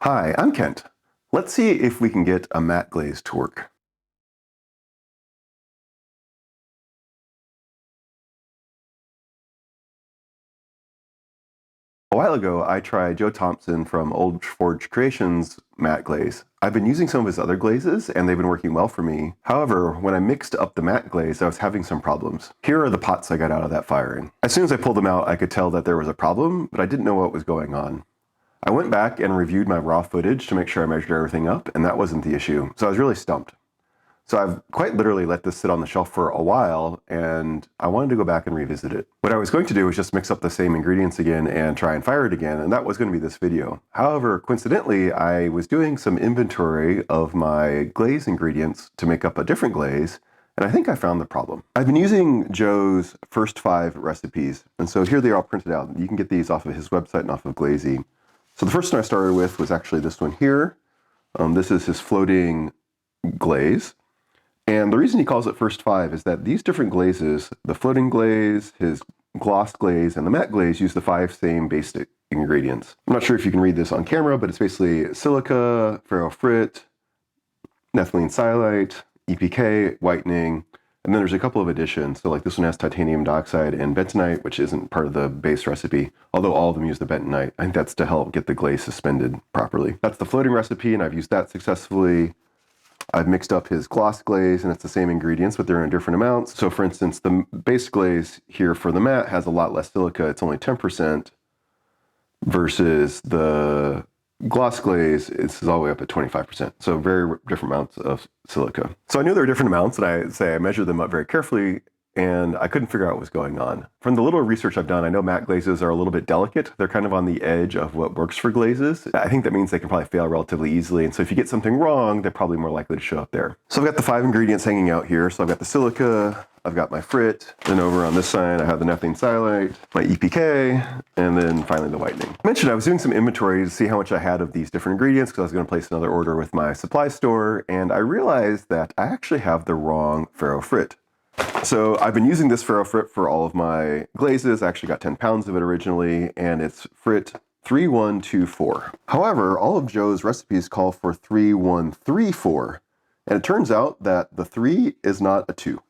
Hi, I'm Kent. Let's see if we can get a matte glaze to work. A while ago, I tried Joe Thompson from Old Forge Creations matte glaze. I've been using some of his other glazes, and they've been working well for me. However, when I mixed up the matte glaze, I was having some problems. Here are the pots I got out of that firing. As soon as I pulled them out, I could tell that there was a problem, but I didn't know what was going on. I went back and reviewed my raw footage to make sure I measured everything up, and that wasn't the issue, so I was really stumped. So I've quite literally let this sit on the shelf for a while, and I wanted to go back and revisit it. What I was going to do was just mix up the same ingredients again and try and fire it again, and that was going to be this video. However, coincidentally, I was doing some inventory of my glaze ingredients to make up a different glaze, and I think I found the problem. I've been using Joe's first 5 recipes, and so here they are all printed out. You can get these off of his website and off of Glaze. So the first one I started with was actually this one here. This is his floating glaze. And the reason he calls it first 5 is that these different glazes, the floating glaze, his gloss glaze, and the matte glaze, use the 5 same basic ingredients. I'm not sure if you can read this on camera, but it's basically silica, ferrofrit, ethylene sialite, EPK, whitening, and then there's a couple of additions. So like this one has titanium dioxide and bentonite, which isn't part of the base recipe, although all of them use the bentonite. I think that's to help get the glaze suspended properly. That's the floating recipe, and I've used that successfully. I've mixed up his gloss glaze, and it's the same ingredients, but they're in different amounts. So for instance, the base glaze here for the matte has a lot less silica. It's only 10%, versus the gloss glaze is all the way up at 25%. So very different amounts of silica. So I knew there were different amounts, and I measured them up very carefully, and I couldn't figure out what was going on. From the little research I've done, I know matte glazes are a little bit delicate. They're kind of on the edge of what works for glazes. I think that means they can probably fail relatively easily, and so if you get something wrong, they're probably more likely to show up there. So I've got the 5 ingredients hanging out here. So I've got the silica, I've got my frit, then over on this side I have the ethylene sialite, my EPK, and then finally the whitening. I mentioned I was doing some inventory to see how much I had of these different ingredients because I was going to place another order with my supply store, and I realized that I actually have the wrong ferrofrit. So I've been using this ferrofrit for all of my glazes. I actually got 10 pounds of it originally, and it's frit 3124. However, all of Joe's recipes call for 3134, and it turns out that the 3 is not a 2.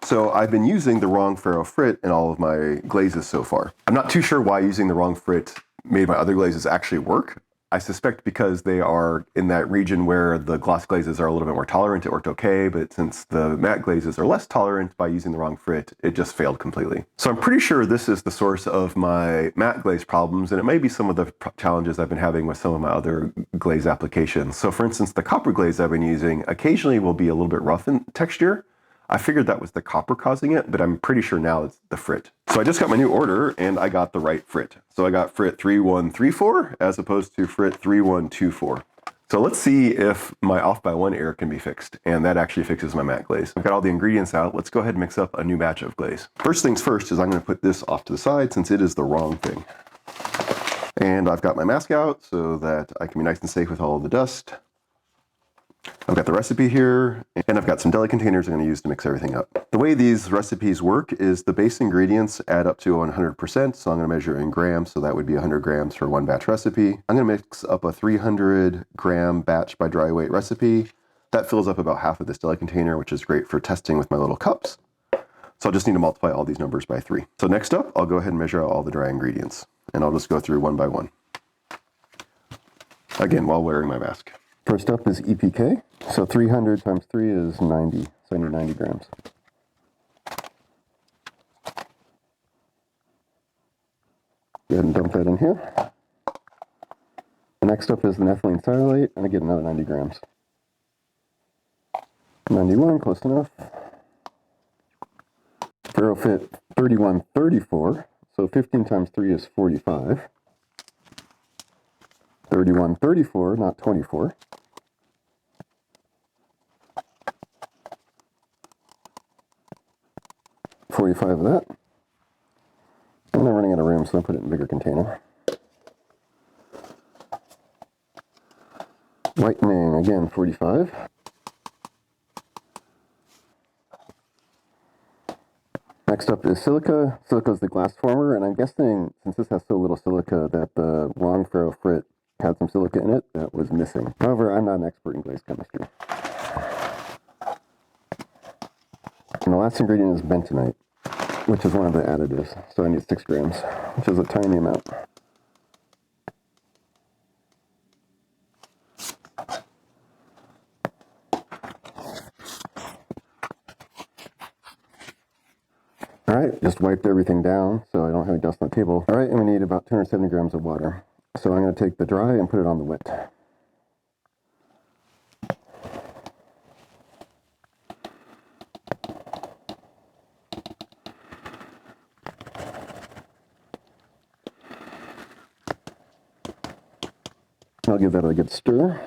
So I've been using the wrong ferrofrit in all of my glazes so far. I'm not too sure why using the wrong frit made my other glazes actually work. I suspect because they are in that region where the gloss glazes are a little bit more tolerant, it worked okay, but since the matte glazes are less tolerant by using the wrong frit, it just failed completely. So I'm pretty sure this is the source of my matte glaze problems, and it may be some of the challenges I've been having with some of my other glaze applications. So for instance, the copper glaze I've been using occasionally will be a little bit rough in texture. I figured that was the copper causing it, but I'm pretty sure now it's the frit. So I just got my new order, and I got the right frit. So I got frit 3134 as opposed to frit 3124. So let's see if my off by 1 error can be fixed, and that actually fixes my matte glaze. I've got all the ingredients out. Let's go ahead and mix up a new batch of glaze. First things first is I'm going to put this off to the side since it is the wrong thing. And I've got my mask out so that I can be nice and safe with all of the dust. I've got the recipe here, and I've got some deli containers I'm going to use to mix everything up. The way these recipes work is the base ingredients add up to 100%, so I'm going to measure in grams, so that would be 100 grams for 1 batch recipe. I'm going to mix up a 300 gram batch by dry weight recipe. That fills up about half of this deli container, which is great for testing with my little cups. So I'll just need to multiply all these numbers by 3. So next up, I'll go ahead and measure out all the dry ingredients, and I'll just go through one by one. Again, while wearing my mask. First up is EPK. So 300 times 3 is 90. So I need 90 grams. Go ahead and dump that in here. The next up is the ethylene sialate, and I get another 90 grams. 91, close enough. Ferrofit 3134. So 15 times 3 is 45. 3134, not 24. 45 of that. I'm not running out of room, so I'll put it in a bigger container. Whitening, again, 45. Next up is silica. Silica is the glass former, and I'm guessing, since this has so little silica, that the wrong ferrofrit had some silica in it that was missing. However, I'm not an expert in glaze chemistry. And the last ingredient is bentonite, which is one of the additives. So I need 6 grams, which is a tiny amount. Alright, just wiped everything down so I don't have any dust on the table. Alright, and we need about 270 grams of water. So I'm going to take the dry and put it on the wet. I'll give that a good stir.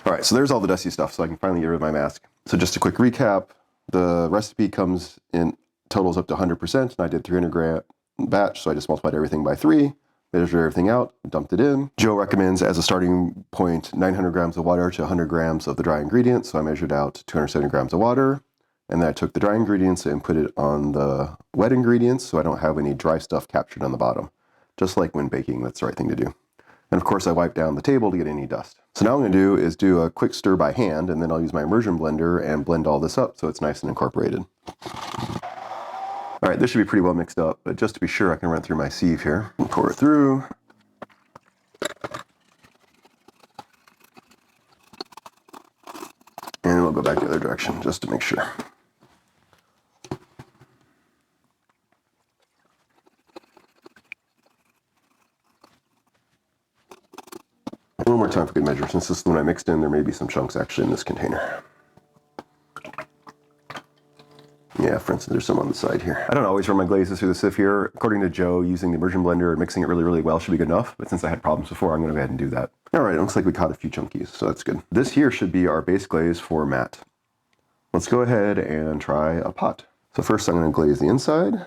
All right, so there's all the dusty stuff, so I can finally get rid of my mask. So just a quick recap, the recipe comes in, totals up to 100%, and I did 300 gram batch, so I just multiplied everything by 3, measured everything out, dumped it in. Joe recommends as a starting point 900 grams of water to 100 grams of the dry ingredients, so I measured out 270 grams of water. And then I took the dry ingredients and put it on the wet ingredients so I don't have any dry stuff captured on the bottom. Just like when baking, that's the right thing to do. And of course I wiped down the table to get any dust. So now what I'm going to do is do a quick stir by hand, and then I'll use my immersion blender and blend all this up so it's nice and incorporated. All right, this should be pretty well mixed up, but just to be sure I can run through my sieve here and pour it through. And we'll go back the other direction just to make sure. One more time for good measure. Since this is the one I mixed in, there may be some chunks actually in this container. Yeah, for instance, there's some on the side here. I don't always run my glazes through the sieve here. According to Joe, using the immersion blender and mixing it really, really well should be good enough. But since I had problems before, I'm going to go ahead and do that. All right, it looks like we caught a few chunkies, so that's good. This here should be our base glaze for matte. Let's go ahead and try a pot. So first I'm going to glaze the inside.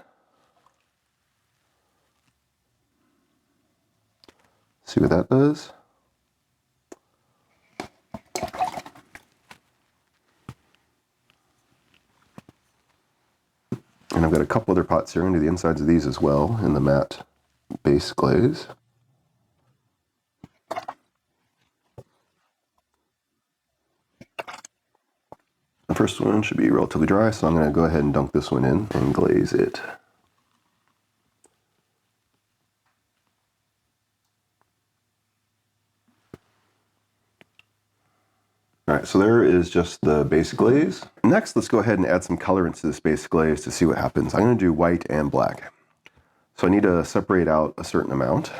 See what that does. And I've got a couple other pots here. I'm going to do the insides of these as well in the matte base glaze. The first one should be relatively dry, so I'm going to go ahead and dunk this one in and glaze it. All right, so there is just the base glaze. Next, let's go ahead and add some colorants to this base glaze to see what happens. I'm going to do white and black. So I need to separate out a certain amount.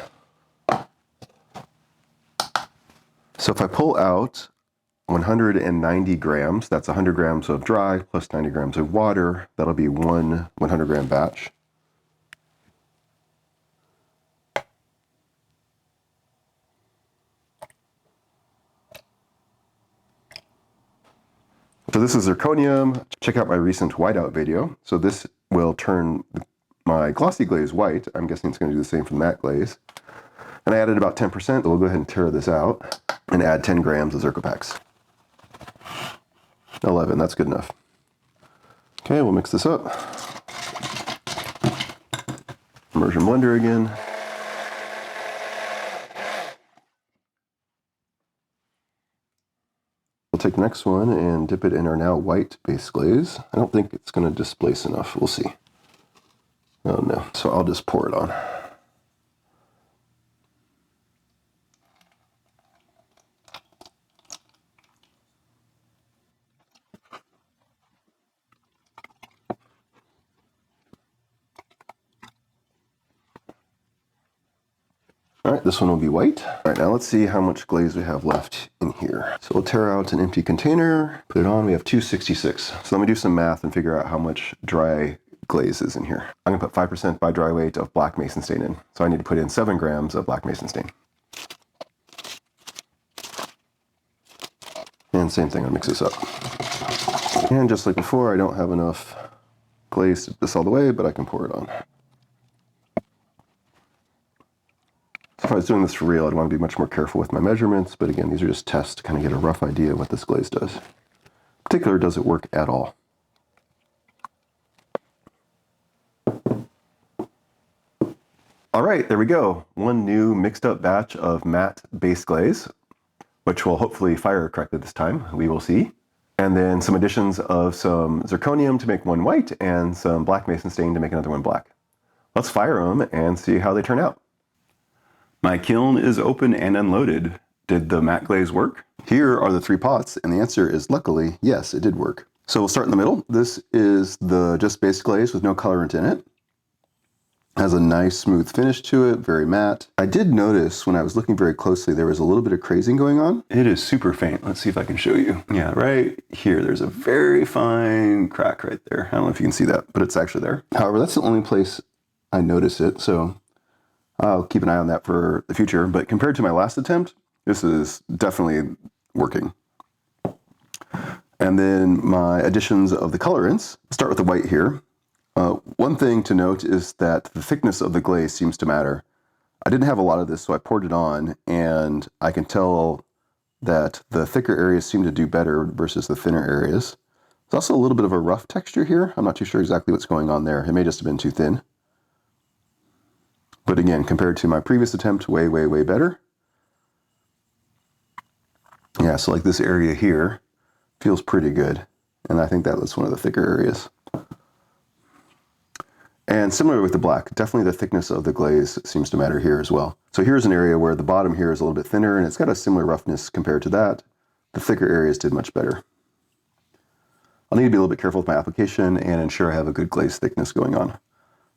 So if I pull out 190 grams, that's 100 grams of dry plus 90 grams of water, that'll be one 100 gram batch. So this is zirconium. Check out my recent whiteout video. So this will turn my glossy glaze white. I'm guessing it's going to do the same for the matte glaze. And I added about 10%. So we'll go ahead and tear this out and add 10 grams of Zircopax. 11, that's good enough. Okay, we'll mix this up. Immersion blender again. We'll take the next one and dip it in our now white base glaze. I don't think it's going to displace enough. We'll see. Oh no, so I'll just pour it on. All right, this one will be white. All right, now let's see how much glaze we have left in here. So we'll tear out an empty container, put it on. We have 266. So let me do some math and figure out how much dry glaze is in here. I'm gonna put 5% by dry weight of black mason stain in. So I need to put in 7 grams of black mason stain. And same thing, I'll mix this up. And just like before, I don't have enough glaze to dip this all the way, but I can pour it on. If I was doing this for real, I'd want to be much more careful with my measurements, but again, these are just tests to kind of get a rough idea of what this glaze does. In particular, does it work at all? All right, there we go. One new mixed up batch of matte base glaze, which will hopefully fire correctly this time. We will see. And then some additions of some zirconium to make one white and some black mason stain to make another one black. Let's fire them and see how they turn out. My kiln is open and unloaded. Did the matte glaze work? Here are the 3 pots, and the answer is luckily, yes, it did work. So we'll start in the middle. This is the just base glaze with no colorant in it. Has a nice smooth finish to it, very matte. I did notice when I was looking very closely, there was a little bit of crazing going on. It is super faint. Let's see if I can show you. Yeah, right here, there's a very fine crack right there. I don't know if you can see that, but it's actually there. However, that's the only place I notice it, so I'll keep an eye on that for the future. But compared to my last attempt, this is definitely working. And then my additions of the colorants. Start with the white here. One thing to note is that the thickness of the glaze seems to matter. I didn't have a lot of this, so I poured it on, and I can tell that the thicker areas seem to do better versus the thinner areas. There's also a little bit of a rough texture here. I'm not too sure exactly what's going on there. It may just have been too thin. But again, compared to my previous attempt, way, way, way better. Yeah, so like this area here feels pretty good. And I think that was one of the thicker areas. And similar with the black, definitely the thickness of the glaze seems to matter here as well. So here's an area where the bottom here is a little bit thinner, and it's got a similar roughness compared to that. The thicker areas did much better. I'll need to be a little bit careful with my application and ensure I have a good glaze thickness going on.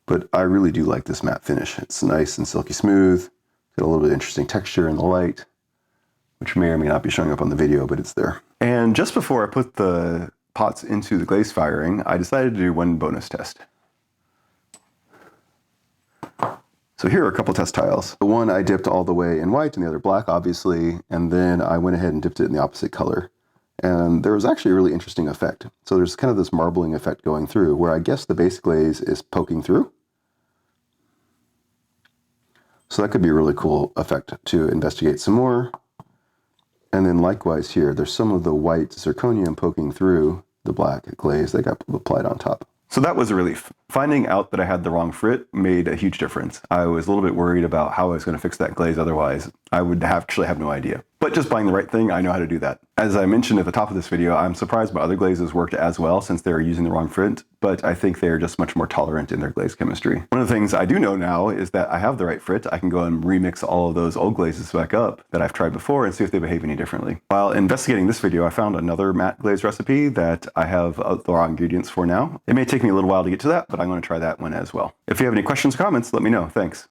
But I really do like this matte finish. It's nice and silky smooth. Got a little bit of interesting texture in the light, which may or may not be showing up on the video, but it's there. And just before I put the pots into the glaze firing, I decided to do one bonus test. So here are a couple test tiles. The one I dipped all the way in white and the other black, obviously, and then I went ahead and dipped it in the opposite color. And there was actually a really interesting effect. So there's kind of this marbling effect going through where I guess the base glaze is poking through. So that could be a really cool effect to investigate some more. And then likewise here, there's some of the white zirconium poking through the black glaze that got applied on top. So that was a relief. Finding out that I had the wrong frit made a huge difference. I was a little bit worried about how I was going to fix that glaze otherwise. I would actually have no idea. But just buying the right thing, I know how to do that. As I mentioned at the top of this video, I'm surprised my other glazes worked as well since they were using the wrong frit, but I think they're just much more tolerant in their glaze chemistry. One of the things I do know now is that I have the right frit. I can go and remix all of those old glazes back up that I've tried before and see if they behave any differently. While investigating this video, I found another matte glaze recipe that I have the raw ingredients for now. It may take me a little while to get to that, but I'm going to try that one as well. If you have any questions or comments, let me know. Thanks.